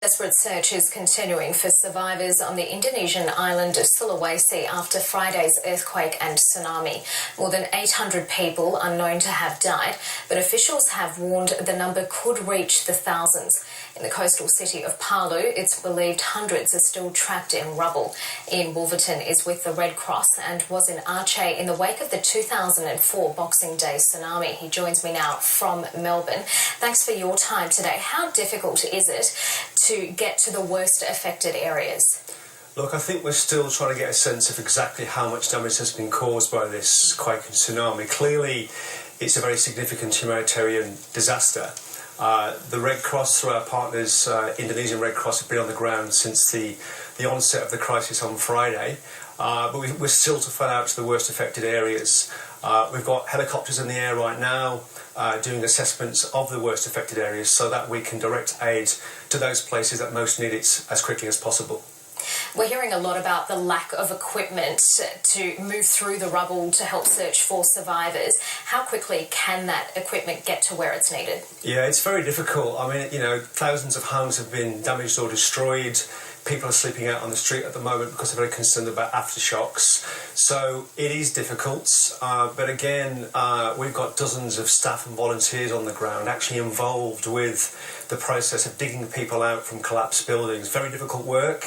Desperate search is continuing for survivors on the Indonesian island of Sulawesi after Friday's earthquake and tsunami. More than 800 people are known to have died, but officials have warned the number could reach the thousands. In the coastal city of Palu, it's believed hundreds are still trapped in rubble. Ian Wolverton is with the Red Cross and was in Aceh in the wake of the 2004 Boxing Day tsunami. He joins me now from Melbourne. Thanks for your time today. How difficult is it to get to the worst affected areas? Look, I think we're still trying to get a sense of exactly how much damage has been caused by this quake and tsunami. Clearly, it's a very significant humanitarian disaster. The Red Cross, through our partners, Indonesian Red Cross, have been on the ground since the onset of the crisis on Friday. But we're still to find out to the worst affected areas. We've got helicopters in the air right now doing assessments of the worst affected areas so that we can direct aid to those places that most need it as quickly as possible. We're hearing a lot about the lack of equipment to move through the rubble to help search for survivors. How quickly can that equipment get to where it's needed? Yeah, it's very difficult. I mean, thousands of homes have been damaged or destroyed. People are sleeping out on the street at the moment because they're very concerned about aftershocks. So it is difficult, but again, we've got dozens of staff and volunteers on the ground actually involved with the process of digging people out from collapsed buildings. Very difficult work,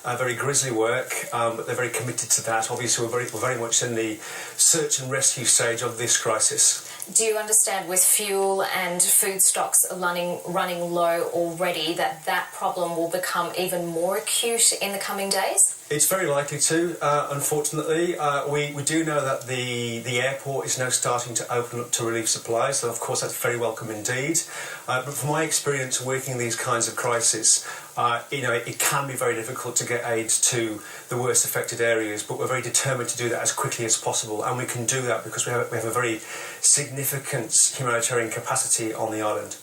very grisly work, but they're very committed to that. Obviously, we're very much in the search and rescue stage of this crisis. Do you understand, with fuel and food stocks running low already, that problem will become even more acute in the coming days? It's very likely to, unfortunately. We do know that the airport is now starting to open up to relief supplies, so of course that's very welcome indeed. But from my experience working these kinds of crises, it can be very difficult to get aid to the worst affected areas, but we're very determined to do that as quickly as possible, and we can do that because we have a very significant humanitarian capacity on the island.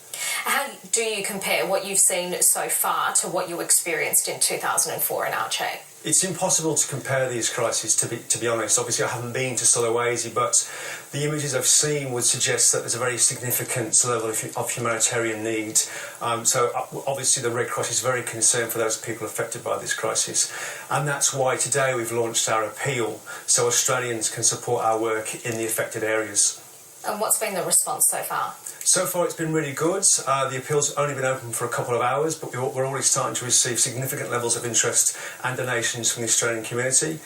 How do you compare what you've seen so far to what you experienced in 2004 in Aceh? It's impossible to compare these crises, to be honest. Obviously, I haven't been to Sulawesi, but the images I've seen would suggest that there's a very significant level of humanitarian need. So obviously, the Red Cross is very concerned for those people affected by this crisis. And that's why today we've launched our appeal so Australians can support our work in the affected areas. And what's been the response so far? So far it's been really good. The appeal's only been open for a couple of hours, but we're already starting to receive significant levels of interest and donations from the Australian community.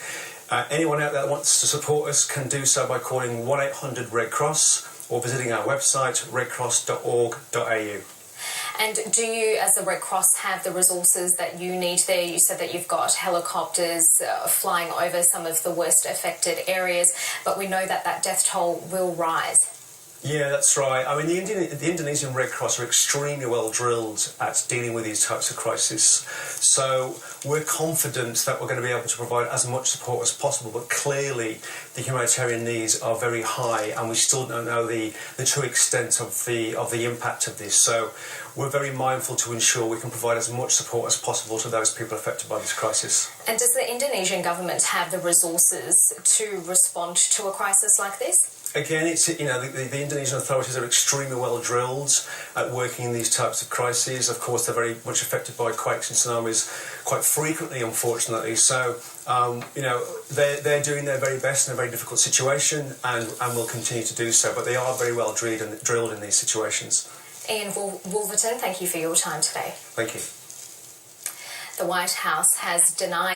Anyone out there that wants to support us can do so by calling 1-800-RED-CROSS or visiting our website redcross.org.au. And do you, as the Red Cross, have the resources that you need there? You said that you've got helicopters flying over some of the worst affected areas, but we know that death toll will rise. Yeah, that's right. I mean, the Indonesian Red Cross are extremely well drilled at dealing with these types of crises. So we're confident that we're going to be able to provide as much support as possible, but clearly the humanitarian needs are very high and we still don't know the true extent of the impact of this. So we're very mindful to ensure we can provide as much support as possible to those people affected by this crisis. And does the Indonesian government have the resources to respond to a crisis like this? Again, it's the Indonesian authorities are extremely well drilled at working in these types of crises. Of course, they're very much affected by quakes and tsunamis quite frequently, unfortunately. So, they're doing their very best in a very difficult situation, and will continue to do so. But they are very well drilled in these situations. Ian Wolverton, thank you for your time today. Thank you. The White House has denied